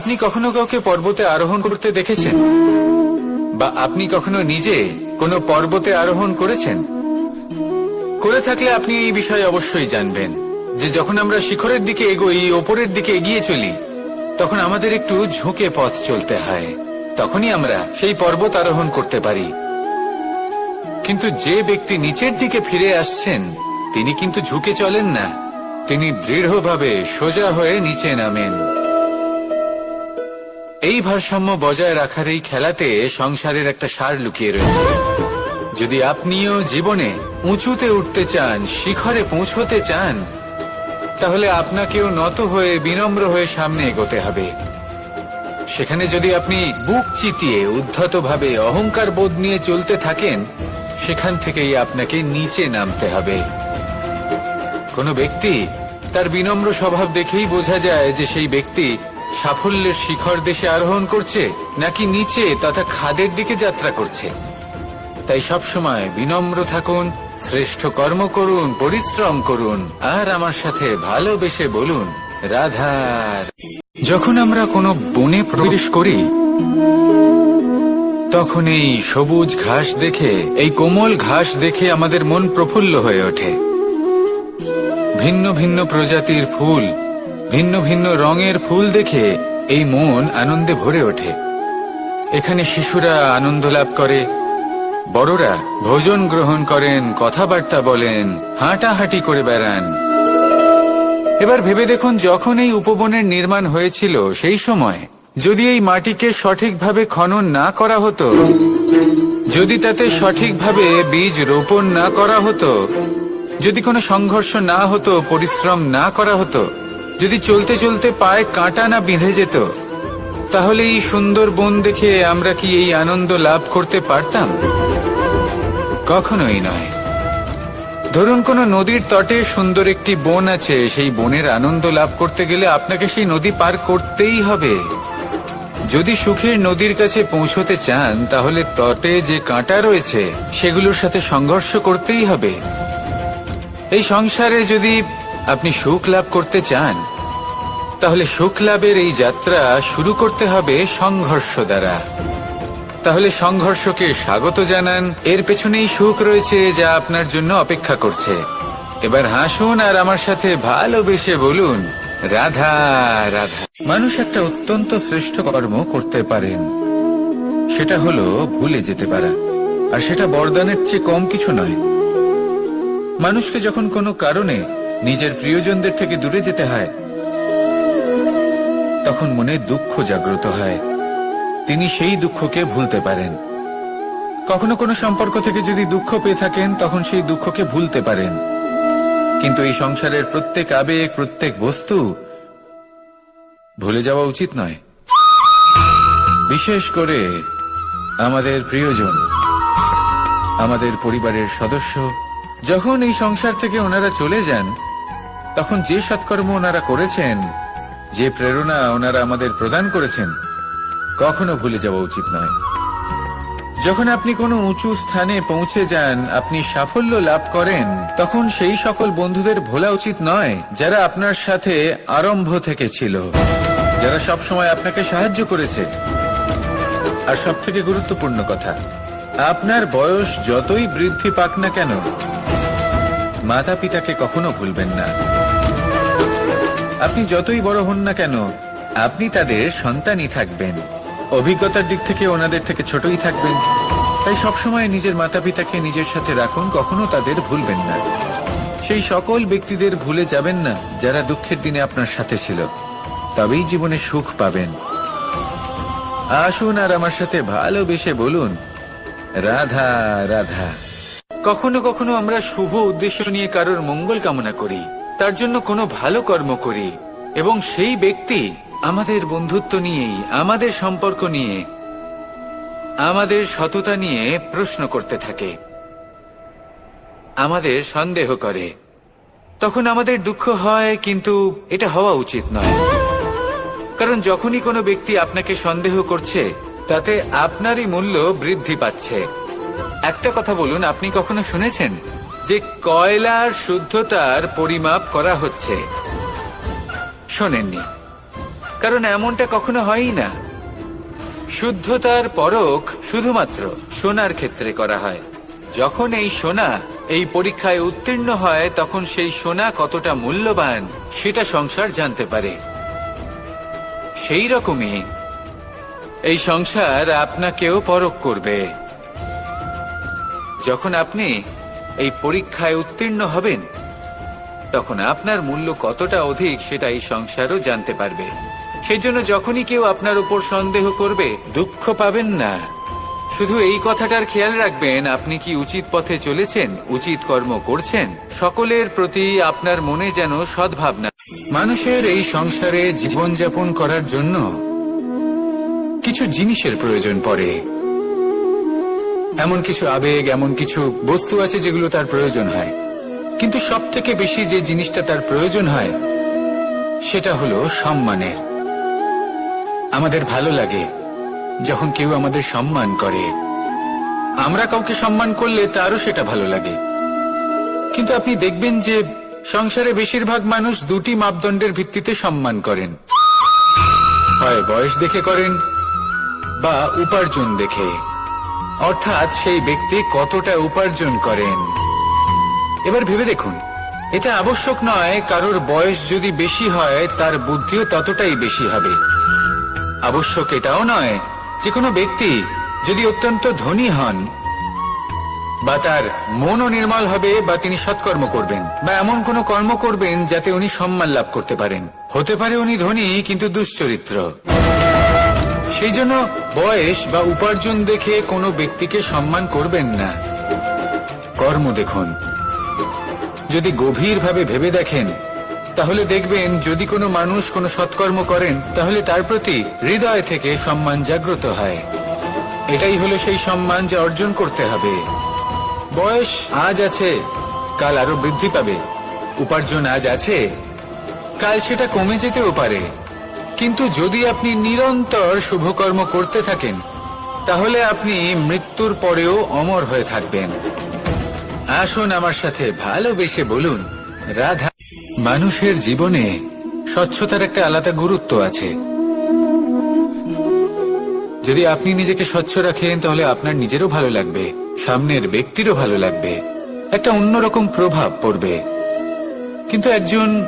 আপনি কখনো কাউকে পর্বতে আরোহণ করতে দেখেছেন, বা আপনি কখনো নিজে কোনো পর্বতে আরোহণ করেছেন? করে থাকলে আপনি এই বিষয়ে অবশ্যই জানবেন যে যখন আমরা শিখরের দিকে এগোই, ওপরের দিকে এগিয়ে চলি, তখন আমাদের একটু ঝুঁকে পথ চলতে হয়। তখনই আমরা সেই পর্বত আরোহণ করতে পারি। কিন্তু যে ব্যক্তি নিচের দিকে ফিরে আসছেন, তিনি কিন্তু ঝুঁকে চলেন না, তিনি দৃঢ়ভাবে সোজা হয়ে নিচে নামেন। এই ভারসাম্য বজায় রাখার এই খেলাতে সংসারের একটা সার লুকিয়ে রয়েছে। যদি আপনিও জীবনে উঁচুতে উঠতে চান, শিখরে পৌঁছতে চান, তাহলে আপনাকেও নত হয়ে, বিনম্র হয়ে সামনে এগোতে হবে। সেখানে যদি আপনি বুক চিতিয়ে উদ্ধতভাবে অহংকার বোধ নিয়ে চলতে থাকেন, সেখান থেকেই আপনাকে নিচে নামতে হবে। কোনো ব্যক্তি তার বিনম্র স্বভাব দেখেই বোঝা যায় যে সেই ব্যক্তি সাফল্যের শিখর দেশে আরোহণ করছে নাকি নিচে তথা খাদের দিকে যাত্রা করছে। তাই সবসময় বিনম্র থাকুন, শ্রেষ্ঠ কর্ম করুন, পরিশ্রম করুন, আর আমার সাথে ভালোবেসে বলুন রাধার। যখন আমরা কোনো বনে প্রবেশ করি, তখন এই সবুজ ঘাস দেখে, এই কোমল ঘাস দেখে আমাদের মন প্রফুল্ল হয়ে ওঠে। ভিন্ন ভিন্ন প্রজাতির ফুল, ভিন্ন ভিন্ন রঙের ফুল দেখে এই মন আনন্দে ভরে ওঠে। এখানে শিশুরা আনন্দ লাভ করে, বড়রা ভোজন গ্রহণ করেন, কথাবার্তা বলেন, হাঁটাহাঁটি করে বেড়ান। এবার ভেবে দেখুন, যখন এই উপবনের নির্মাণ হয়েছিল, সেই সময় যদি এই মাটিকে সঠিকভাবে খনন না করা হতো, যদি তাতে সঠিকভাবে বীজ রোপণ না করা হতো, যদি কোনো সংঘর্ষ না হতো, পরিশ্রম না করা হতো, যদি চলতে চলতে পায়ে কাঁটা না বিঁধে যেত, তাহলে এই সুন্দর বন দেখে আমরা কি এই আনন্দ লাভ করতে পারতাম? কখনোই নয়। ধরুন কোনো নদীর তটে সুন্দর একটি বন আছে, সেই বনের আনন্দ লাভ করতে গেলে আপনাকে সেই নদী পার করতেই হবে। যদি সুখের নদীর কাছে পৌঁছতে চান, তাহলে তটে যে কাঁটা রয়েছে সেগুলোর সাথে সংঘর্ষ করতেই হবে। এই সংসারে যদি আপনি সুখ লাভ করতে চান, তাহলে সুখ লাভের এই যাত্রা শুরু করতে হবে সংঘর্ষ দ্বারা। তাহলে সংঘর্ষকে স্বাগত জানান, এর পেছনেই সুখ রয়েছে যা আপনার জন্য অপেক্ষা করছে। এবার হাসুন আর আমার সাথে ভালোবেসে বলুন রাধা রাধা। মানুষ একটা অত্যন্ত শ্রেষ্ঠ কর্ম করতে পারেন, সেটা হলো ভুলে যেতে পারা। আর সেটা বরদানের চেয়ে কম কিছু নয়। মানুষকে যখন কোনো কারণে নিজের প্রিয়জনদের থেকে দূরে যেতে হয়, তখন মনে দুঃখ জাগ্রত হয়। তিনি সেই দুঃখকে ভুলতে পারেন। কখনো কোনো সম্পর্ক থেকে যদি দুঃখ পেয়ে থাকেন, তখন সেই দুঃখকে ভুলতে পারেন। কিন্তু এই সংসারের প্রত্যেক আবেগ, প্রত্যেক বস্তু ভুলে যাওয়া উচিত নয়। বিশেষ করে আমাদের প্রিয়জন, আমাদের পরিবারের সদস্য। যখন এই সংসার থেকে ওনারা চলে যান, তখন যে সৎকর্ম ওনারা করেছেন, যে প্রেরণা ওনারা আমাদের প্রদান করেছেন, কখনো ভুলে যাওয়া উচিত নয়। যখন আপনি কোনো উঁচু স্থানে পৌঁছে যান, আপনি সাফল্য লাভ করেন, তখন সেই সকল বন্ধুদের ভোলা উচিত নয় যারা আপনার সাথে আরম্ভ থেকে ছিল, যারা সব সময় আপনাকে সাহায্য করেছে। আর সব থেকে গুরুত্বপূর্ণ কথা, আপনার বয়স যতই বৃদ্ধি পাক না কেন, মাতা পিতাকে কখনো ভুলবেন না। আপনি যতই বড় হন না কেন, আপনি তাদের সন্তানই থাকবেন। অভিজ্ঞতার দিক থেকে ওনাদের থেকে ছোটই থাকবেন। তাই সবসময় নিজের মাতা পিতাকে নিজের সাথে রাখুন, কখনো তাদের ভুলবেন না। সেই সকল ব্যক্তিদের ভুলে যাবেন না যারা দুঃখের দিনে আপনার সাথে ছিল, তবেই জীবনে সুখ পাবেন। আসুন আর আমার সাথে ভালোবেসে বলুন রাধা রাধা। কখনো কখনো আমরা শুভ উদ্দেশ্য নিয়ে কারোর মঙ্গল কামনা করি, তার জন্য কোনো ভালো কর্ম করি, এবং সেই ব্যক্তি আমাদের বন্ধুত্ব নিয়েই, আমাদের সম্পর্ক নিয়ে, আমাদের সততা নিয়ে প্রশ্ন করতে থাকে, আমাদের সন্দেহ করে। তখন আমাদের দুঃখ হয়, কিন্তু এটা হওয়া উচিত নয়। কারণ যখনই কোনো ব্যক্তি আপনাকে সন্দেহ করছে, তাতে আপনারই মূল্য বৃদ্ধি পাচ্ছে। একটা কথা বলুন, আপনি কখনো শুনেছেন যে কয়লার শুদ্ধতার পরিমাপ করা হচ্ছে? শোনেননি। কারণ এমনটা কখনো হয়ই না। শুদ্ধতার পরখ শুধুমাত্র সোনার ক্ষেত্রে করা হয়। যখন এই সোনা এই পরীক্ষায় উত্তীর্ণ হয়, তখন সেই সোনা কতটা মূল্যবান সেটা সংসার জানতে পারে। সেই রকমই এই সংসার আপনাকেও পরখ করবে। যখন আপনি এই পরীক্ষায় উত্তীর্ণ হবেন, তখন আপনার মূল্য কতটা অধিক সেটা এই সংসারও জানতে পারবে। সেই জন্য যখনই কেউ আপনার উপর সন্দেহ করবে, দুঃখ পাবেন না। শুধু এই কথাটার খেয়াল রাখবেন, আপনি কি উচিত পথে চলেছেন, উচিত কর্ম করছেন। সকলের প্রতি আপনার মনে যেন সদ্ভাবনা। মানুষের এই সংসারে জীবনযাপন করার জন্য কিছু জিনিসের প্রয়োজন পড়ে। এমন কিছু আবেগ, এমন কিছু বস্তু আছে যেগুলো তার প্রয়োজন হয়। কিন্তু সব থেকে বেশি যে জিনিসটা তার প্রয়োজন হয় সেটা হলো সম্মানের। আমাদের ভালো লাগে যখন কেউ আমাদের সম্মান করে। আমরা কাউকে সম্মান করলে তারও সেটা ভালো লাগে। কিন্তু আপনি দেখবেন যে সংসারে বেশিরভাগ মানুষ দুটি মাপদণ্ডের ভিত্তিতে সম্মান করেন। হয় বয়স দেখে করেন বা উপার্জন দেখে, অর্থাৎ সেই ব্যক্তি কতটা উপার্জন করেন। এবার ভেবে দেখুন, এটা আবশ্যক নয় কারোর বয়স যদি বেশি হয় তার বুদ্ধিও ততটাই বেশি হবে। আবশ্যক এটাও নয় যে কোনো ব্যক্তি যদি অত্যন্ত ধনী হন বা তার মনও নির্মল হবে বা তিনি সৎকর্ম করবেন বা এমন কোনো কর্ম করবেন যাতে উনি সম্মান লাভ করতে পারেন। হতে পারে উনি ধনী কিন্তু দুশ্চরিত্র। সেই জন্য বয়স বা উপার্জন দেখে কোনো ব্যক্তিকে সম্মান করবেন না। কর্ম দেখুন। যদি গভীরভাবে ভেবে দেখেন তাহলে দেখবেন যদি কোনো মানুষ কোনো সৎকর্ম করেন তাহলে তার প্রতি হৃদয় থেকে সম্মান জাগ্রত হয়। এটাই হলো সেই সম্মান যা অর্জন করতে হবে। বয়স আজ আছে, কাল আরো বৃদ্ধি পাবে। উপার্জন আজ আছে, কাল সেটা কমে যেতেও পারে। কিন্তু যদি আপনি নিরন্তর শুভকর্ম করতে থাকেন তাহলে আপনি মৃত্যুর পরেও অমর হয়ে থাকবেন। আসুন আমার সাথে ভালোবেসে বলুন, রাধা। মানুষের জীবনে স্বচ্ছতার একটা আলাদা গুরুত্ব আছে। যদি আপনি নিজেকে স্বচ্ছ রাখেন তাহলে আপনার নিজেরও ভালো লাগবে, সামনের ব্যক্তিরও ভালো লাগবে, একটা অন্যরকম প্রভাব পড়বে। কিন্তু একজন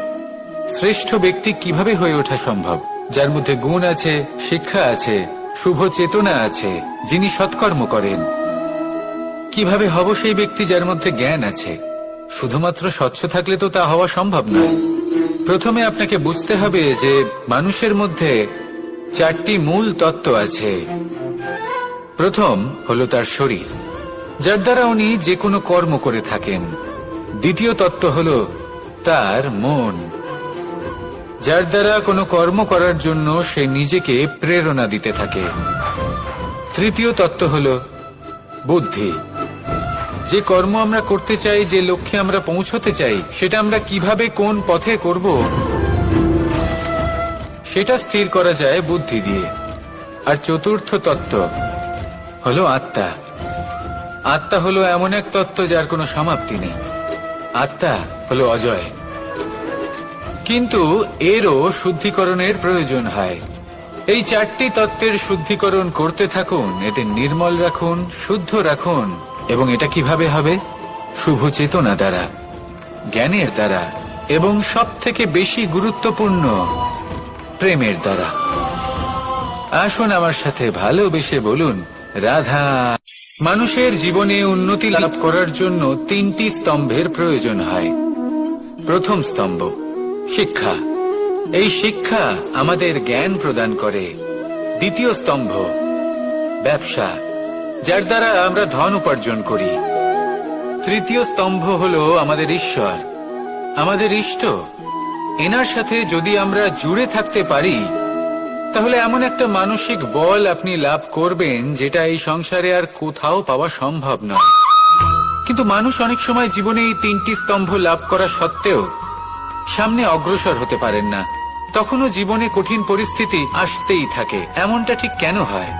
শ্রেষ্ঠ ব্যক্তি কিভাবে হয়ে ওঠা সম্ভব? যার মধ্যে গুণ আছে, শিক্ষা আছে, শুভ চেতনা আছে, যিনি সৎকর্ম করেন। কিভাবে হব সেই ব্যক্তি যার মধ্যে জ্ঞান আছে? শুধুমাত্র স্বচ্ছ থাকলে তো তা হওয়া সম্ভব নয়। প্রথমে আপনাকে বুঝতে হবে যে মানুষের মধ্যে চারটি মূল তত্ত্ব আছে। প্রথম হলো তার শরীর, যার দ্বারা উনি যে কোনো কর্ম করে থাকেন। দ্বিতীয় তত্ত্ব হলো তার মন, যার দ্বারা কোনো কর্ম করার জন্য সে নিজেকে প্রেরণা দিতে থাকে। তৃতীয় তত্ত্ব হলো বুদ্ধি, যে কর্ম আমরা করতে চাই, যে লক্ষ্যে আমরা পৌঁছতে চাই, সেটা আমরা কিভাবে কোন পথে করব সেটা স্থির করা যায় বুদ্ধি দিয়ে। আর চতুর্থ তত্ত্ব হলো আত্মা। আত্মা হলো এমন এক তত্ত্ব যার কোনো সমাপ্তি নেই। আত্মা হলো অজয়। কিন্তু এরও শুদ্ধিকরণের প্রয়োজন হয়। এই চারটি তত্ত্বের শুদ্ধিকরণ করতে থাকুন, এদের নির্মল রাখুন, শুদ্ধ রাখুন। এবং এটা কিভাবে হবে? শুভ চেতনা দ্বারা, জ্ঞানের দ্বারা, এবং সব থেকে বেশি গুরুত্বপূর্ণ প্রেমের দ্বারা। আসুন আমার সাথে ভালোবেসে বলুন, রাধা। মানুষের জীবনে উন্নতি লাভ করার জন্য তিনটি স্তম্ভের প্রয়োজন হয়। প্রথম স্তম্ভ শিক্ষা। এই শিক্ষা আমাদের জ্ঞান প্রদান করে। দ্বিতীয় স্তম্ভ ব্যবসা, যার দ্বারা আমরা ধন উপার্জন করি। তৃতীয় স্তম্ভ হলো আমাদের ঈশ্বর, আমাদের ইষ্ট। এনার সাথে যদি আমরা জুড়ে থাকতে পারি তাহলে এমন একটা মানসিক বল আপনি লাভ করবেন যেটা এই সংসারে আর কোথাও পাওয়া সম্ভব নয়। কিন্তু মানুষ অনেক সময় জীবনে এই তিনটি স্তম্ভ লাভ করা সত্ত্বেও সামনে অগ্রসর হতে পারেন না। তখনও জীবনে কঠিন পরিস্থিতি আসতেই থাকে। এমনটা ঠিক কেন হয়?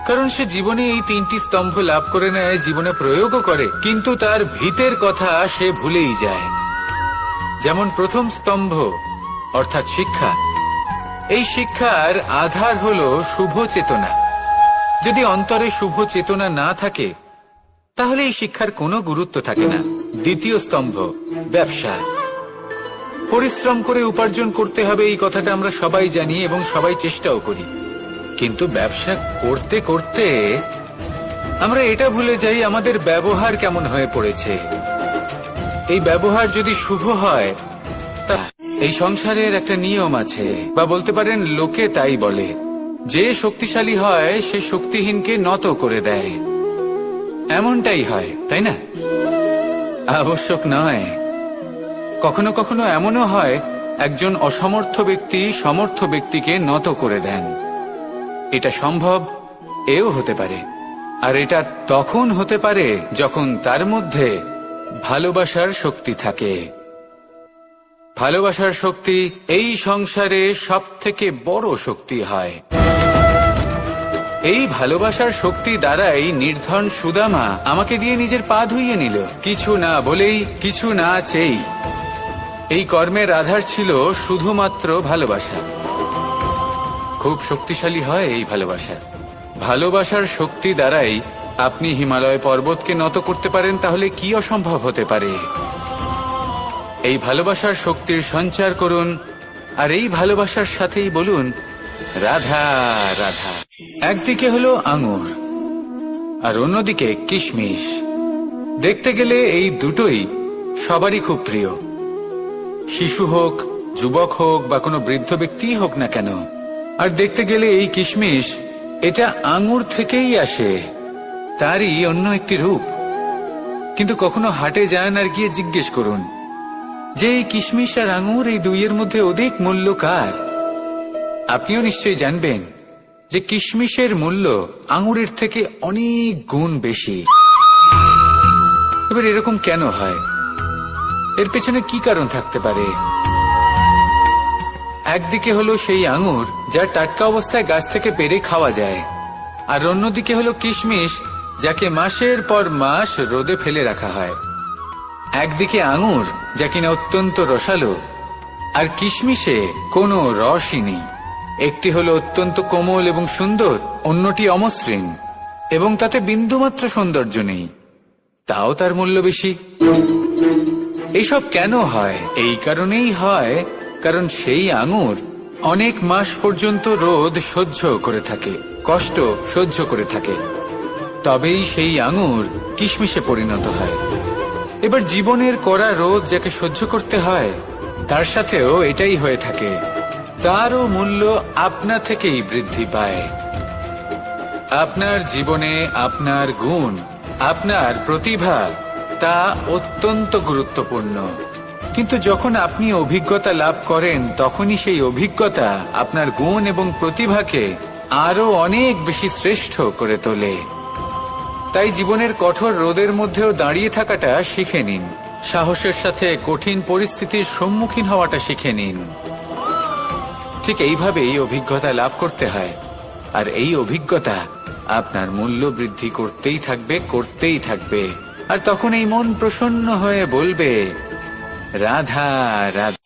কারণ সে জীবনে এই তিনটি স্তম্ভ লাভ করে নেয়, জীবনে প্রয়োগও করে, কিন্তু তার ভিতের কথা সে ভুলেই যায়। যেমন প্রথম স্তম্ভ অর্থাৎ শিক্ষা, এই শিক্ষার আধার হলো শুভ চেতনা। যদি অন্তরে শুভ চেতনা না থাকে তাহলে এই শিক্ষার কোনো গুরুত্ব থাকে না। দ্বিতীয় স্তম্ভ, ব্যবসা। পরিশ্রম করে উপার্জন করতে হবে, এই কথাটা আমরা সবাই জানি এবং সবাই চেষ্টাও করি। কিন্তু ব্যবসা করতে করতে আমরা এটা ভুলে যাই আমাদের ব্যবহার কেমন হয়ে পড়েছে। এই ব্যবহার যদি শুভ হয়, তা এই সংসারের একটা নিয়ম আছে, বা বলতে পারেন লোকে তাই বলে, যে শক্তিশালী হয় সে শক্তিহীনকে নত করে দেয়। এমনটাই হয়, তাই না? আবশ্যক নয়। কখনো কখনো এমনও হয় একজন অসমর্থ ব্যক্তি সমর্থ ব্যক্তিকে নত করে দেন। এটা সম্ভব, এও হতে পারে। আর এটা তখন হতে পারে যখন তার মধ্যে ভালোবাসার শক্তি থাকে। ভালোবাসার শক্তি এই সংসারে সবথেকে বড় শক্তি হয়। এই ভালোবাসার শক্তি দ্বারাই নির্ধন সুদামা আমাকে দিয়ে নিজের পা ধুইয়ে নিল, কিছু না বলেই, কিছু না চেয়েই। এই কর্মের আধার ছিল শুধুমাত্র ভালোবাসা। খুব শক্তিশালী হয় এই ভালোবাসা। ভালোবাসার শক্তি দ্বারাই আপনি হিমালয় পর্বতকে নত করতে পারেন, তাহলে কি অসম্ভব হতে পারে? এই ভালোবাসার শক্তির সঞ্চার করুন, আর এই ভালোবাসার সাথেই বলুন রাধা রাধা। একদিকে হলো আঙুর আর অন্যদিকে কিশমিশ। দেখতে গেলে এই দুটোই সবারই খুব প্রিয়। শিশু হোক, যুবক হোক, বা কোনো বৃদ্ধ ব্যক্তি হোক না কেন। আর দেখতে গেলে এই কিশমিশ, এটা আঙুর থেকেই আসে, তারই অন্য একটি রূপ। কিন্তু কখনো হাটে যান আর গিয়ে জিজ্ঞেস করুন যে এই কিশমিশ আর আঙুর, এই দুইয়ের মধ্যে অধিক মূল্য কার? আপনিও নিশ্চয়ই জানবেন যে কিশমিশের মূল্য আঙুরের থেকে অনেক গুণ বেশি। এবার এরকম কেন হয়? এর পেছনে কি কারণ থাকতে পারে? একদিকে হলো সেই আঙুর যা টাটকা অবস্থায় গাছ থেকে পেড়ে খাওয়া যায়, আর অন্যদিকে হলো কিশমিশ যাকে মাসের পর মাস রোদে ফেলে রাখা হয়। একদিকে আঙুর যা কিনা অত্যন্ত রসালো, আর কিশমিশে কোনো রসই নেই। একটি হলো অত্যন্ত কোমল এবং সুন্দর, অন্যটি অমসৃণ এবং তাতে বিন্দুমাত্র সৌন্দর্য নেই, তাও তার মূল্য বেশি। এইসব কেন হয়? এই কারণেই হয় কারণ সেই আঙুর অনেক মাস পর্যন্ত রোদ সহ্য করে থাকে, কষ্ট সহ্য করে থাকে, তবেই সেই আঙুর কিশমিশে পরিণত হয়। এবার জীবনের কড়া রোদ যাকে সহ্য করতে হয়, তার সাথেও এটাই হয়ে থাকে। তারও মূল্য আপনা থেকেই বৃদ্ধি পায়। আপনার জীবনে আপনার গুণ, আপনার প্রতিভা, তা অত্যন্ত গুরুত্বপূর্ণ। কিন্তু যখন আপনি অভিজ্ঞতা লাভ করেন, তখনই সেই অভিজ্ঞতা আপনার গুণ এবং প্রতিভাকে আরো অনেক বেশি শ্রেষ্ঠ করে তোলে। তাই জীবনের কঠোর রোদের মধ্যেও দাঁড়িয়ে থাকাটা শিখে নিন। সাহসের সাথে কঠিন পরিস্থিতির সম্মুখীন হওয়াটা শিখে নিন। ঠিক এইভাবেই অভিজ্ঞতা লাভ করতে হয়, আর এই অভিজ্ঞতা আপনার মূল্য বৃদ্ধি করতেই থাকবে, করতেই থাকবে। আর তখন এই মন প্রসন্ন হয়ে বলবে রাধা রাধা।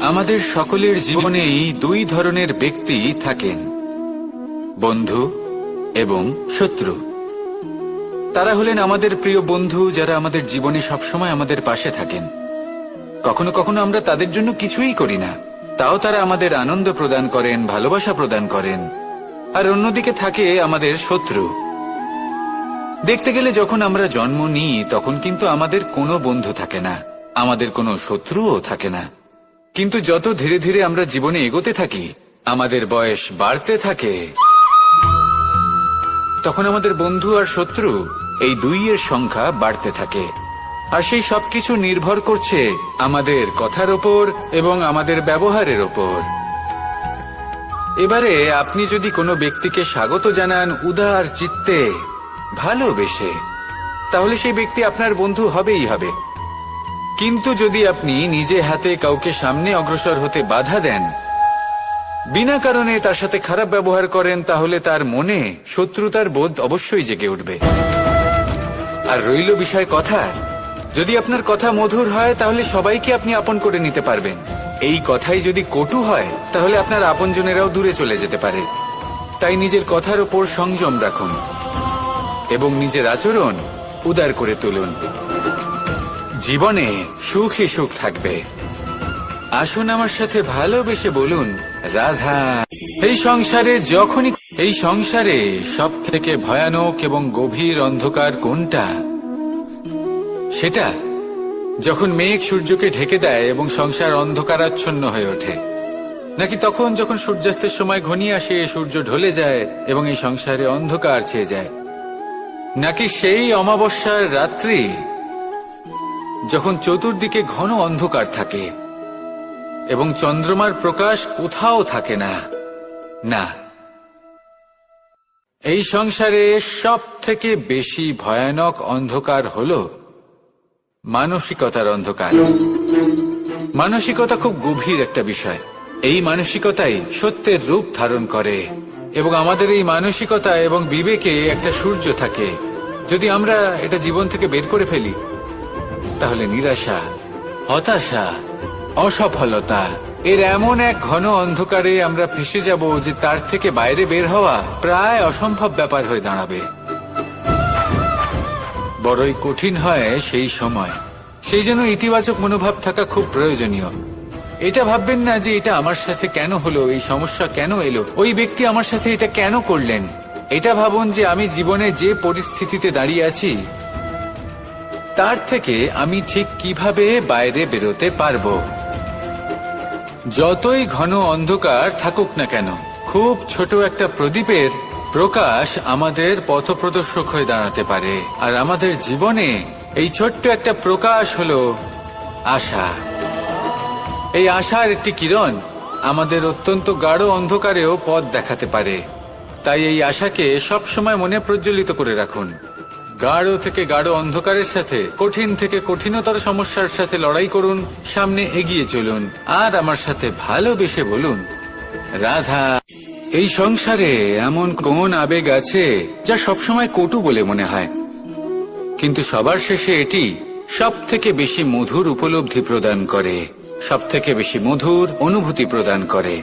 আমাদের সকলের জীবনেই দুই ধরনের ব্যক্তি থাকেন, বন্ধু এবং শত্রু। তারা হলেন আমাদের প্রিয় বন্ধু, যারা আমাদের জীবনে সবসময় আমাদের পাশে থাকেন। কখনো কখনো আমরা তাদের জন্য কিছুই করি না, তাও তারা আমাদের আনন্দ প্রদান করেন, ভালোবাসা প্রদান করেন। আর অন্যদিকে থাকে আমাদের শত্রু। দেখতে গেলে যখন আমরা জন্ম নিই, তখন কিন্তু আমাদের কোনো বন্ধু থাকে না, আমাদের কোনো শত্রুও থাকে না। কিন্তু যত ধীরে ধীরে আমরা জীবনে এগোতে থাকি, আমাদের বয়স বাড়তে থাকে, তখন আমাদের বন্ধু আর শত্রু এই দুইয়ের সংখ্যা বাড়তে থাকে। আর সেই সবকিছু নির্ভর করছে আমাদের কথার ওপর এবং আমাদের ব্যবহারের ওপর। এবারে আপনি যদি কোনো ব্যক্তিকে স্বাগত জানান উদার চিত্তে, ভালোবেসে, তাহলে সেই ব্যক্তি আপনার বন্ধু হবেই হবে। কিন্তু যদি আপনি নিজে হাতে কাউকে সামনে অগ্রসর হতে বাধা দেন, বিনা কারণে তার সাথে খারাপ ব্যবহার করেন, তাহলে তার মনে শত্রুতার বোধ অবশ্যই জেগে উঠবে। আর রইল বিষয় কথার, যদি আপনার কথা মধুর হয়, তাহলে সবাইকে আপনি আপন করে নিতে পারবেন। এই কথাই যদি কটু হয়, তাহলে আপনার আপনজনেরাও দূরে চলে যেতে পারে। তাই নিজের কথার উপর সংযম রাখুন এবং নিজের আচরণ উদার করে তুলুন। জীবনে সুখে সুখ থাকবে। আসুন আমার সাথে ভালোবেসে বলুন, রাধা। এই সংসারে সব থেকে ভয়ানক এবং গভীর অন্ধকার কোনটা? সেটা যখন মেঘ সূর্যকে ঢেকে দেয় এবং সংসার অন্ধকারাচ্ছন্ন হয়ে ওঠে, নাকি তখন যখন সূর্যাস্তের সময় ঘনিয়ে আসে, সূর্য ঢলে যায় এবং এই সংসারে অন্ধকার ছেয়ে যায়, নাকি সেই অমাবস্যার রাত্রি যখন চতুর্দিকে ঘন অন্ধকার থাকে এবং চন্দ্রমার প্রকাশ কোথাও থাকে না? না, এই সংসারে সব থেকে বেশি ভয়ানক অন্ধকার হলো মানসিকতার অন্ধকার। মানসিকতা খুব গভীর একটা বিষয়। এই মানসিকতাই সত্যের রূপ ধারণ করে এবং আমাদের এই মানসিকতা এবং বিবেকে একটা সূর্য থাকে। যদি আমরা এটা জীবন থেকে বের করে ফেলি, তাহলে নিরাশা, হতাশা, অসফলতা এর এমন এক ঘন অন্ধকারে আমরা ফেঁসে যাব যে তার থেকে বাইরে বের হওয়া প্রায় অসম্ভব ব্যাপার হয়ে দাঁড়াবে। বড়ই কঠিন হয় সেই সময়। সেই জন্য ইতিবাচক মনোভাব থাকা খুব প্রয়োজনীয়। এটা ভাববেন না যে এটা আমার সাথে কেন হলো, এই সমস্যা কেন এলো, ওই ব্যক্তি আমার সাথে এটা কেন করলেন। এটা ভাবুন যে আমি জীবনে যে পরিস্থিতিতে দাঁড়িয়ে আছি তার থেকে আমি ঠিক কিভাবে বাইরে বেরোতে পারবো। যতই ঘন অন্ধকার থাকুক না কেন, খুব ছোট একটা প্রদীপের প্রকাশ আমাদের পথপ্রদর্শক হয়ে দাঁড়াতে পারে। আর আমাদের জীবনে এই ছোট্ট একটা প্রকাশ হলো আশা। এই আশার একটি কিরণ আমাদের অত্যন্ত গাঢ় অন্ধকারেও পথ দেখাতে পারে। তাই এই আশাকে সব সময় মনে প্রজ্বলিত করে রাখুন। গাঢ় থেকে গাঢ় অন্ধকারের সাথে, কঠিন থেকে কঠিনতর সমস্যার সাথে লড়াই করুন, সামনে এগিয়ে চলুন আর আমার সাথে ভালোবেসে বলুন, রাধা। এই সংসারে এমন কোন আবেগ আছে যা সবসময় কটু বলে মনে হয়, কিন্তু সবার শেষে এটি সব থেকে বেশি মধুর উপলব্ধি প্রদান করে, সব থেকে বেশি মধুর অনুভূতি প্রদান করে।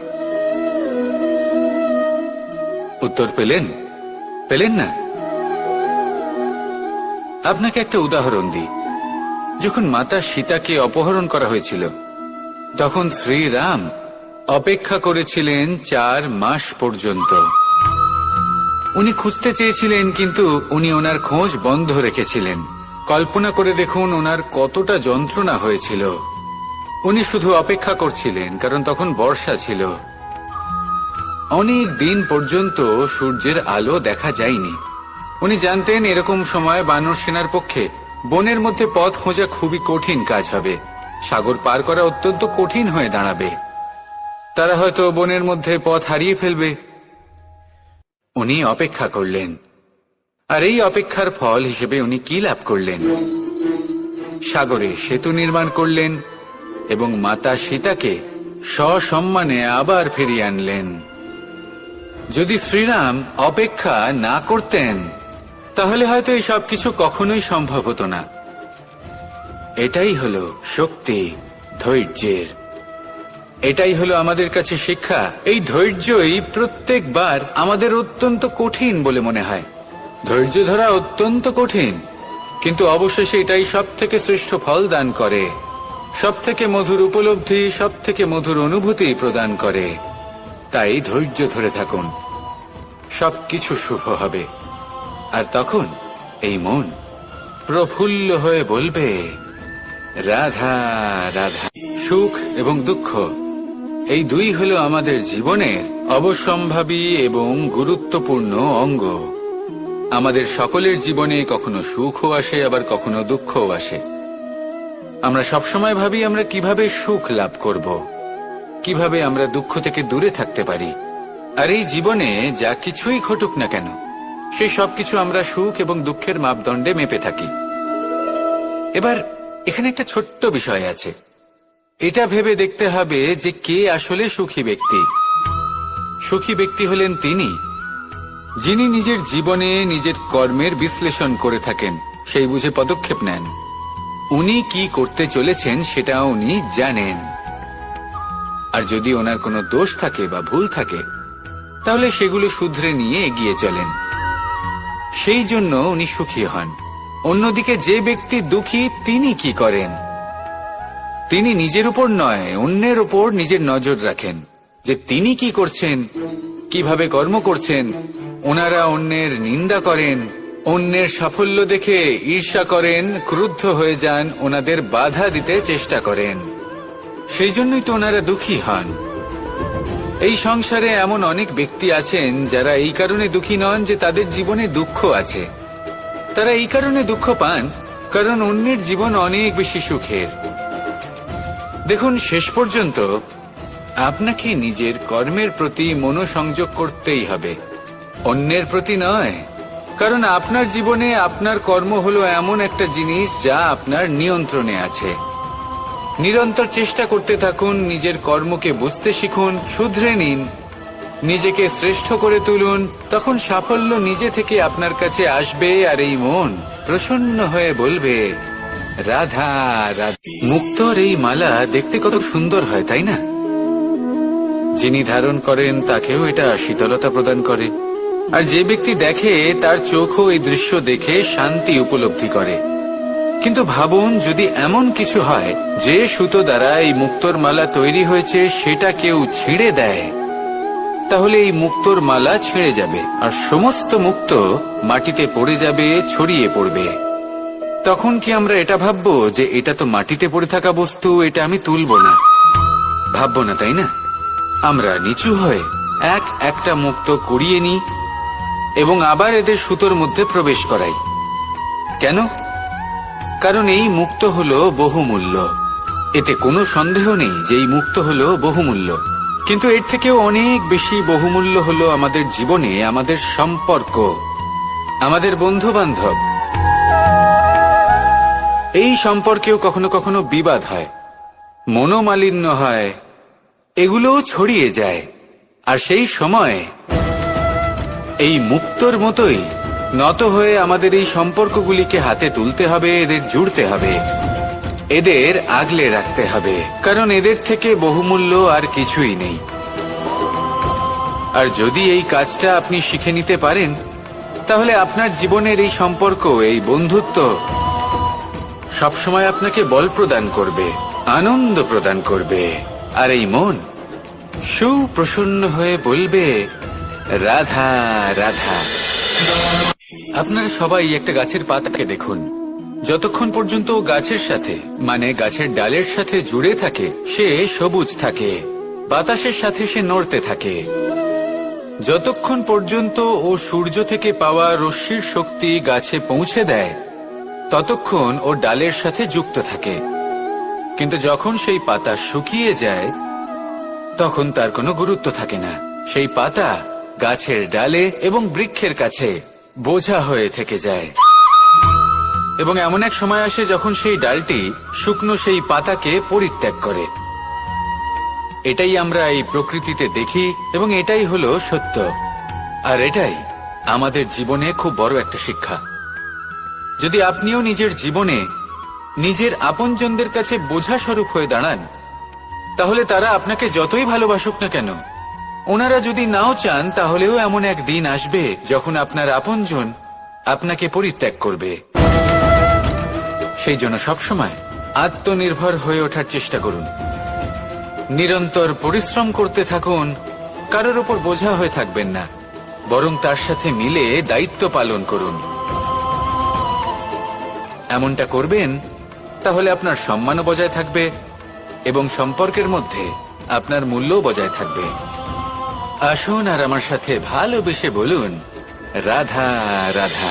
উত্তর পেলেন না? আপনাকে একটা উদাহরণ দিই। যখন মাতা সীতাকে অপহরণ করা হয়েছিল, তখন শ্রীরাম অপেক্ষা করেছিলেন 4 মাস পর্যন্ত। উনি খুঁজতে চেয়েছিলেন, কিন্তু উনি ওনার খোঁজ বন্ধ রেখেছিলেন। কল্পনা করে দেখুন ওনার কতটা যন্ত্রণা হয়েছিল। উনি শুধু অপেক্ষা করছিলেন, কারণ তখন বর্ষা ছিল। অনেক দিন পর্যন্ত সূর্যের আলো দেখা যায়নি। উনি জানতেন এরকম সময় বানর সেনার পক্ষে বনের মধ্যে পথ খোঁজা খুবই কঠিন কাজ হবে। সাগর পার করা অত্যন্ত কঠিন হয়ে দাঁড়াবে। তারা হয়তো বনের মধ্যে পথ হারিয়ে ফেলবে। উনি অপেক্ষা করলেন, আর এই অপেক্ষার ফল হিসেবে উনি কি লাভ করলেন? সাগরে সেতু নির্মাণ করলেন এবং মাতা সীতাকে সসম্মানে আবার ফিরিয়ে আনলেন। যদি শ্রীরাম অপেক্ষা না করতেন, তাহলে হয়তো এই সবকিছু কখনোই সম্ভব হতো না। এটাই হলো শক্তি ধৈর্যের। এটাই হলো আমাদের কাছে শিক্ষা। এই ধৈর্যই প্রত্যেকবার আমাদের অত্যন্ত কঠিন বলে মনে হয়। ধৈর্য ধরা অত্যন্ত কঠিন, কিন্তু অবশেষে এটাই সব থেকে শ্রেষ্ঠ ফল দান করে, সব থেকে মধুর উপলব্ধি, সব থেকে মধুর অনুভূতি প্রদান করে। তাই ধৈর্য ধরে থাকুন, সবকিছু শুভ হবে। আর তখন এই মন প্রফুল্ল হয়ে বলবে, রাধা রাধা। সুখ এবং দুঃখ এই দুই হলো আমাদের জীবনের অবশ্যম্ভাবী এবং গুরুত্বপূর্ণ অঙ্গ। আমাদের সকলের জীবনে কখনো সুখও আসে, আবার কখনো দুঃখও আসে। আমরা সবসময় ভাবি আমরা কিভাবে সুখ লাভ করব, কিভাবে আমরা দুঃখ থেকে দূরে থাকতে পারি। আর এই জীবনে যা কিছুই ঘটুক না কেন, সেই সবকিছু আমরা সুখ এবং দুঃখের মাপদণ্ডে মেপে থাকি। এবার এখানে একটা ছোট্ট বিষয় আছে। এটা ভেবে দেখতে হবে যে কে আসলে সুখী ব্যক্তি। সুখী ব্যক্তি হলেন তিনি, যিনি নিজের জীবনে নিজের কর্মের বিশ্লেষণ করে থাকেন, সেই বুঝে পদক্ষেপ নেন। উনি কি করতে চলেছেন সেটা উনি জানেন। আর যদি ওনার কোনো দোষ থাকে বা ভুল থাকে তাহলে সেগুলো শুধরে নিয়ে এগিয়ে চলেন। সেই জন্য উনি সুখী হন। অন্যদিকে যে ব্যক্তি দুঃখী তিনি কি করেন? তিনি নিজের উপর নয়, অন্যের উপর নিজের নজর রাখেন যে তিনি কি করছেন, কিভাবে কর্ম করছেন। ওনারা অন্যের নিন্দা করেন, অন্যের সাফল্য দেখে ঈর্ষা করেন, ক্রুদ্ধ হয়ে যান, ওনাদের বাধা দিতে চেষ্টা করেন। সেই জন্যই তো ওনারা দুঃখী হন। এই সংসারে এমন অনেক ব্যক্তি আছেন যারা এই কারণে দুঃখী নন যে তাদের জীবনে দুঃখ আছে। তারা এই কারণে দুঃখ পান কারণ অন্যের জীবন অনেক বেশি সুখের। দেখুন, শেষ পর্যন্ত আপনাকে নিজের কর্মের প্রতি মনোসংযোগ করতেই হবে, অন্যের প্রতি নয়। কারণ আপনার জীবনে আপনার কর্ম হলো এমন একটা জিনিস যা আপনার নিয়ন্ত্রণে আছে। নিরন্তর চেষ্টা করতে থাকুন, নিজের কর্মকে বুঝতে শিখুন, শুধরে নিন, নিজেকে শ্রেষ্ঠ করে তুলুন। তখন সাফল্য নিজে থেকে আপনার কাছে আসবে আর এই মন প্রসন্ন হয়ে বলবে, রাধা রাধা। মুক্তর এই মালা দেখতে কত সুন্দর হয়, তাই না? যিনি ধারণ করেন তাকেও এটা শীতলতা প্রদান করে, আর যে ব্যক্তি দেখে তার চোখও এই দৃশ্য দেখে শান্তি উপলব্ধি করে। কিন্তু ভাবুন, যদি এমন কিছু হয় যে সুতো দ্বারা এই মুক্তোর মালা তৈরি হয়েছে সেটা কেউ ছিঁড়ে দেয়, তাহলে এই মুক্তোর মালা ছিঁড়ে যাবে আর সমস্ত মুক্তো মাটিতে পড়ে যাবে, ছড়িয়ে পড়বে। তখন কি আমরা এটা ভাববো যে এটা তো মাটিতে পড়ে থাকা বস্তু, এটা আমি তুলবো না? ভাববো না, তাই না? আমরা নিচু হয়ে একটা মুক্তো কুড়িয়ে নিই এবং আবার এদের সুতোর মধ্যে প্রবেশ করাই। কেন? কারণ এই মুক্ত হলো বহুমূল্য। এতে কোনো সন্দেহ নেই যে এই মুক্ত হলো বহুমূল্য। কিন্তু এর থেকেও অনেক বেশি বহুমূল্য হলো আমাদের জীবনে আমাদের সম্পর্ক, আমাদের বন্ধু বান্ধব। এই সম্পর্কেও কখনো কখনো বিবাদ হয়, মনোমালিন্য হয়, এগুলোও ছড়িয়ে যায়। আর সেই সময় এই মুক্তোর মতোই নত হয়ে আমাদের এই সম্পর্কগুলিকে হাতে তুলতে হবে, এদের জুড়তে হবে, এদের আগলে রাখতে হবে, কারণ এদের থেকে বহুমূল্য আর কিছুই নেই। আর যদি এই কাজটা আপনি শিখে নিতে পারেন, তাহলে আপনার জীবনের এই সম্পর্ক, এই বন্ধুত্ব সবসময় আপনাকে বল প্রদান করবে, আনন্দ প্রদান করবে। আর এই মন সুপ্রসন্ন হয়ে বলবে, রাধা রাধা। আপনারা সবাই একটা গাছের পাতাকে দেখুন, যতক্ষণ পর্যন্ত গাছের সাথে মানে গাছের ডালের সাথে জুড়ে থাকে সে সবুজ থাকে, বাতাসের সাথে সে নড়তে থাকে। যতক্ষণ পর্যন্ত ও সূর্য থেকে পাওয়া রশ্মির শক্তি গাছে পৌঁছে দেয় ততক্ষণ ও ডালের সাথে যুক্ত থাকে। কিন্তু যখন সেই পাতা শুকিয়ে যায় তখন তার কোনো গুরুত্ব থাকে না। সেই পাতা গাছের ডালে এবং বৃক্ষের কাছে বোঝা হয়ে থেকে যায়। এবং এমন এক সময় আসে যখন সেই ডালটি শুকনো সেই পাতাকে পরিত্যাগ করে। এটাই আমরা এই প্রকৃতিতে দেখি এবং এটাই হলো সত্য। আর এটাই আমাদের জীবনে খুব বড় একটা শিক্ষা। যদি আপনিও নিজের জীবনে নিজের আপনজনদের কাছে বোঝা স্বরূপ হয়ে দাঁড়ান, তাহলে তারা আপনাকে যতই ভালোবাসুক না কেন, ওনারা যদি নাও চান তাহলেও এমন এক দিন আসবে যখন আপনার আপনজন আপনাকে পরিত্যাগ করবে। সেই জন্য সবসময় আত্মনির্ভর হয়ে ওঠার চেষ্টা করুন, নিরন্তর পরিশ্রম করতে থাকুন, কারোর উপর বোঝা হয়ে থাকবেন না, বরং তার সাথে মিলে দায়িত্ব পালন করুন। এমনটা করবেন তাহলে আপনার সম্মানও বজায় থাকবে এবং সম্পর্কের মধ্যে আপনার মূল্যও বজায় থাকবে। আসুন আর আমার সাথে ভালোবেসে বলুন, রাধা রাধা।